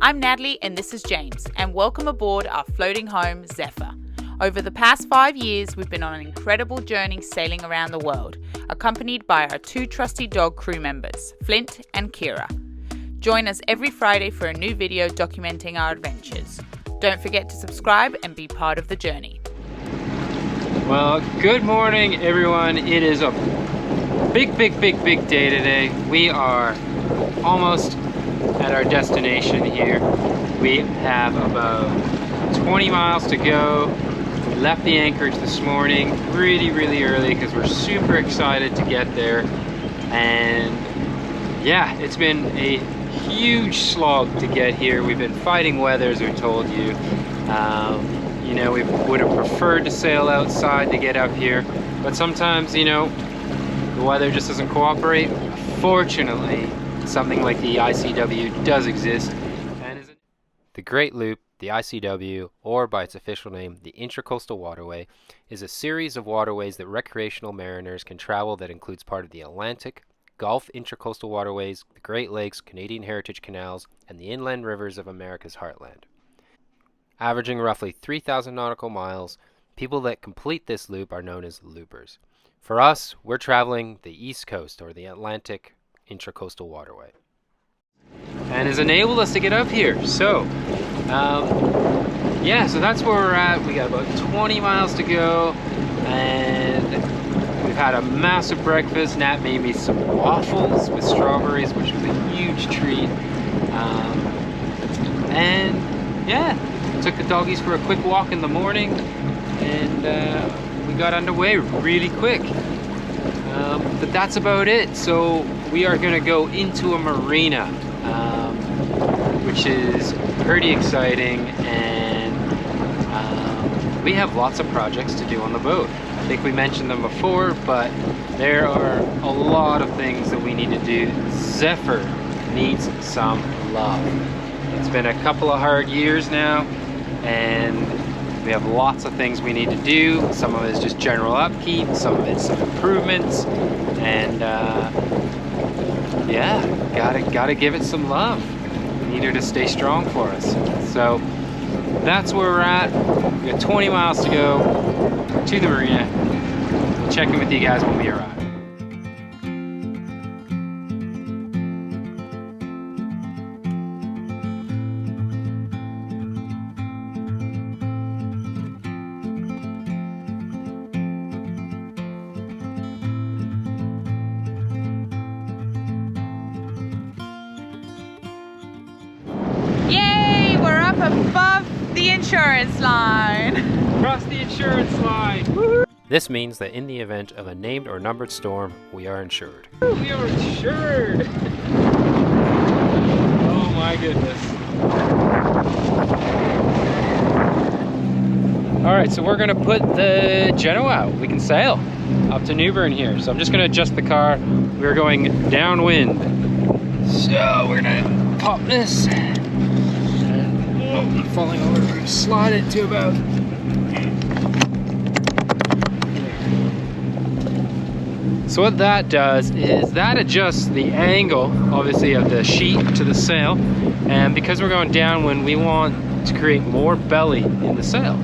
I'm Natalie and this is James, and welcome aboard our floating home, Zephyr. Over the past 5 years, we've been on an incredible journey sailing around the world, accompanied by our two trusty dog crew members, Flint and Kira. Join us every Friday for a new video documenting our adventures. Don't forget to subscribe and be part of the journey. Well, good morning everyone. It is a big day today. We are almost at our destination here. We have about 20 miles to go. We left the anchorage this morning really early because we're super excited to get there. And yeah, it's been a huge slog to get here. We've been fighting weather, as we told you. You know, we would have preferred to sail outside to get up here, but sometimes, you know, the weather just doesn't cooperate. Fortunately, something like the ICW does exist. And the Great Loop, the ICW, or by its official name, the Intracoastal Waterway, is a series of waterways that recreational mariners can travel that includes part of the Atlantic, Gulf Intracoastal Waterways, the Great Lakes, Canadian Heritage Canals, and the inland rivers of America's heartland. Averaging roughly 3,000 nautical miles, people that complete this loop are known as loopers. For us, we're traveling the East Coast, or the Atlantic Intracoastal Waterway, and has enabled us to get up here. So yeah, so that's where we're at. We got about 20 miles to go, and we've had a massive breakfast. Nat made me some waffles with strawberries, which was a huge treat. And yeah, took the doggies for a quick walk in the morning, and we got underway really quick. But that's about it. So we are going to go into a marina, which is pretty exciting, and we have lots of projects to do on the boat. I think we mentioned them before, but there are a lot of things that we need to do. Zephyr needs some love. It's been a couple of hard years now, and we have lots of things we need to do. Some of it is just general upkeep, some of it's some improvements, and yeah, gotta give it some love. We need her to stay strong for us. So that's where we're at. We got 20 miles to go to the marina. We'll check in with you guys when we arrive. Above the insurance line. Across the insurance line. Woo-hoo. This means that in the event of a named or numbered storm, we are insured. We are insured. Oh my goodness. Alright, so we're going to put the Genoa out. We can sail up to Newbern here. So I'm just going to adjust the car. We're going downwind. So we're going to pop this. I'm falling over. We're going to slide it to about there. So what that does is that adjusts the angle, obviously, of the sheet to the sail. And because we're going downwind, we want to create more belly in the sail.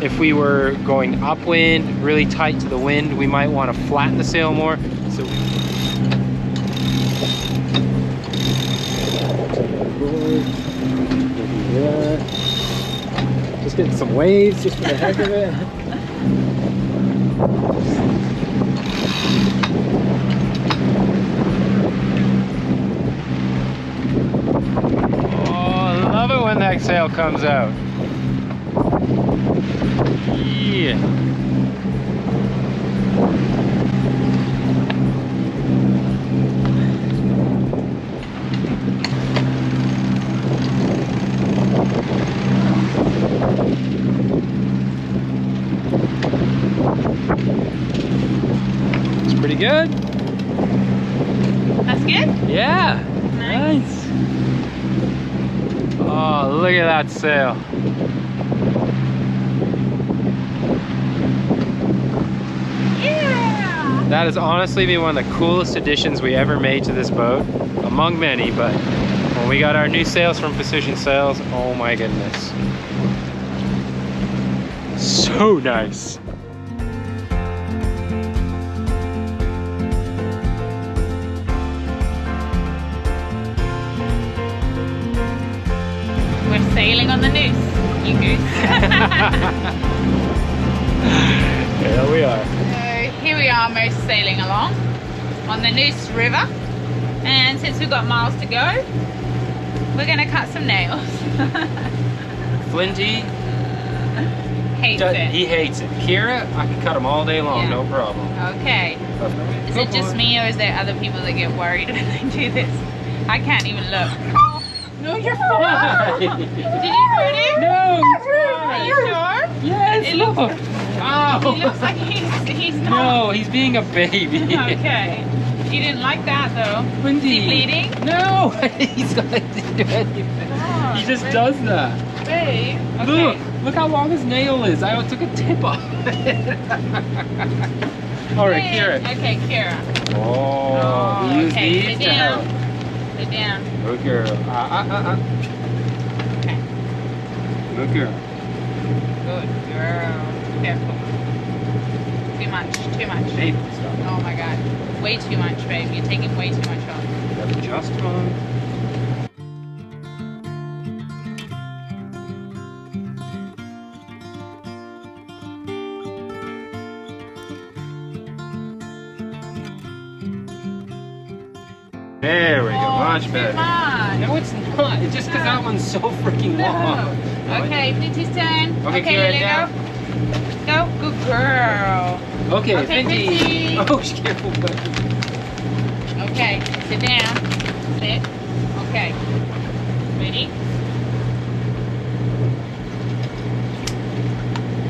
If we were going upwind, really tight to the wind, we might want to flatten the sail more. So just getting some waves just for the heck of it. Oh, I love it when that sail comes out. Yeah. Pretty good. That's good? Yeah. Nice. Oh, look at that sail. Yeah! That has honestly been one of the coolest additions we ever made to this boat, among many, but when We got our new sails from Precision Sails. Oh my goodness. So nice. We're sailing on the Neuse, you goose. Here we are. So here we are, most sailing along on the Neuse River. And since we've got miles to go, we're gonna cut some nails. Flinty, Hates it. he hates it. Kira, I can cut him all day long, Yeah. no problem. Okay. Is it just me, or is there other people that get worried when they do this? I can't even look. Oh, no, you're fine. Did you hurt him? No, Are you sure? Yes, It looks- look. Oh. He looks like he's not. No, he's being a baby. Okay. You didn't like that though. Wendy. Is he bleeding? No, he's not doing anything. Oh, He just does that. Babe. Okay. Look how long his nail is. I took a tip off it. All right, Kira. Okay, Kira. Oh, we use okay. these Sit to down. help. Sit down. Good girl. Okay. Good girl. Good girl. Careful. Too much. Too much. Babe, stop. Oh my god. Way too much, babe. You're taking way too much off. That's just fine. There we go, much too better. much. No, it's not. It's just because that one's so freaking long. No. Okay, Flinty's turn. Okay, Kira, let down. go. Go. Good girl. Okay, Okay, Flinty. Flinty. Oh, she's careful, buddy. Okay, sit down. Sit. Okay. Ready?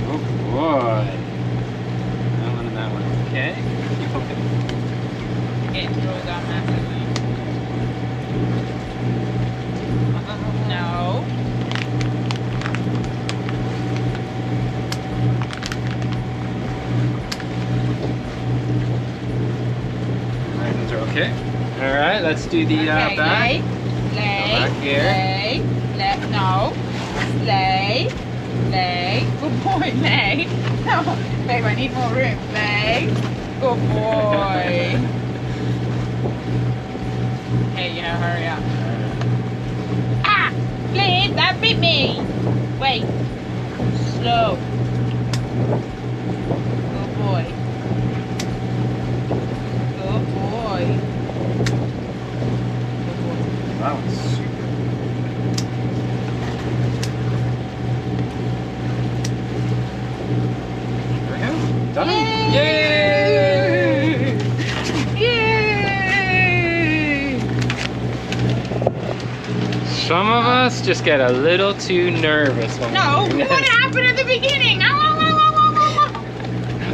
Oh boy. That one and that one. Okay. Keep looking. It rolls out massively. No. Margins are okay. All right, let's do the Okay, back. lay, back here. no, lay, good boy, lay, no, babe, I need more room, lay, good boy, hey, you know, hurry up, ah, please, that bit me, wait, slow, good boy, good boy. That one's super. There we go. Done. Yay! Yay! Some of us just get a little too nervous when No, we're doing what this. happened at the beginning?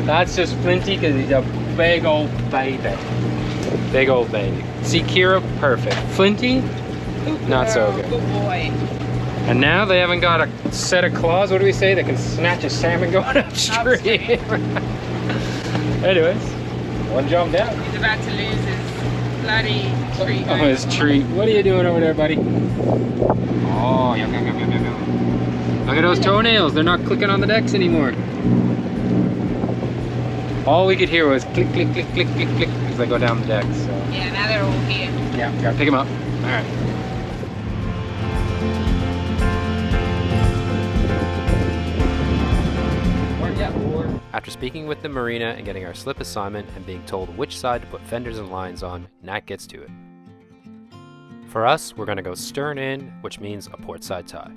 That's just Flinty because he's a big old baby. Big old baby. See, Kira, perfect. Flinty, not so good. Good boy. And now they haven't got a set of claws. What do we say? They can snatch a salmon going upstream. Anyways, one jump down. He's about to lose his bloody treat. Oh, his treat. What are you doing over there, buddy? Oh, yum, yum, yum, yum, yum, yum. Look at those toenails. They're not clicking on the decks anymore. All we could hear was click, click, click, click, click, click as they go down the deck. So. Yeah, now they're all here. Yeah, gotta pick them up. All right. After speaking with the marina and getting our slip assignment and being told which side to put fenders and lines on, Nat gets to it. For us, we're going to go stern in, which means a port side tie.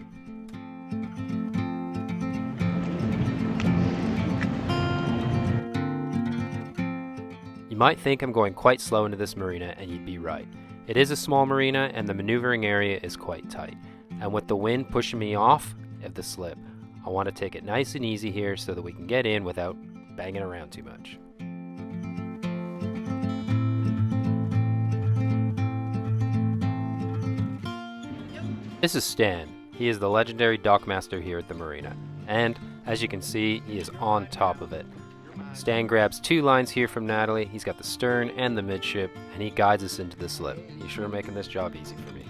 You might think I'm going quite slow into this marina, and you'd be right. It is a small marina and the maneuvering area is quite tight. And with the wind pushing me off of the slip, I want to take it nice and easy here so that we can get in without banging around too much. This is Stan. He is the legendary dockmaster here at the marina. And, as you can see, he is on top of it. Stan grabs 2 lines here from Natalie, he's got the stern and the midship, and he guides us into the slip. He's sure making this job easy for me.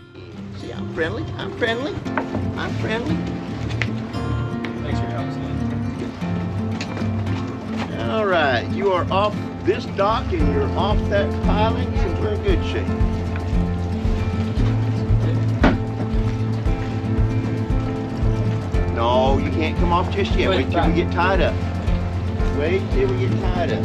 See, I'm friendly. I'm friendly. I'm friendly. Thanks for your help, Slim. All right, you are off this dock and you're off that piling, so we're in good shape. No, you can't come off just yet. Wait till we get tied up. Wait till we get tied up.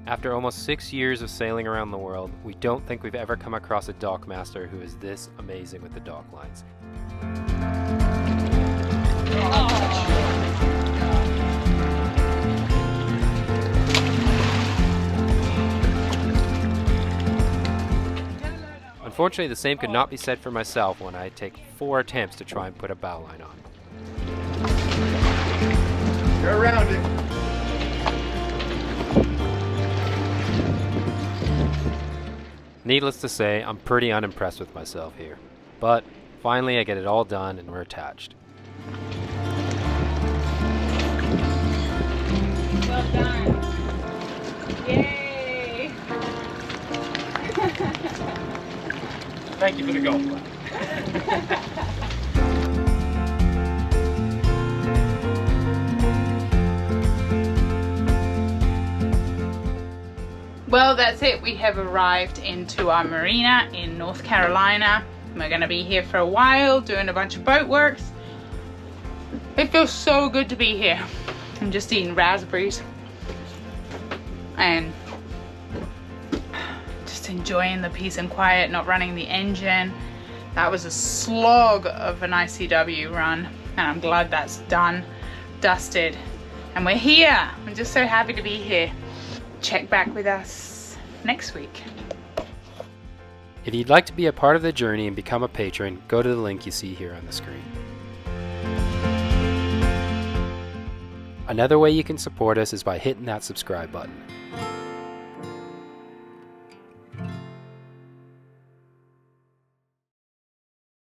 After almost 6 years of sailing around the world, we don't think we've ever come across a dockmaster who is this amazing with the dock lines. Unfortunately, the same could not be said for myself when I take 4 attempts to try and put a bow line on. You're around it. Needless to say, I'm pretty unimpressed with myself here. But finally I get it all done and we're attached. Well done. Yay! Thank you for the golf clap. Well, that's it. We have arrived into our marina in North Carolina. We're going to be here for a while doing a bunch of boat works. It feels so good to be here. I'm just eating raspberries and just enjoying the peace and quiet, not running the engine. That was a slog of an ICW run, and I'm glad that's done, dusted, and we're here. I'm just so happy to be here. Check back with us next week. If you'd like to be a part of the journey and become a patron, go to the link you see here on the screen. Another way you can support us is by hitting that subscribe button.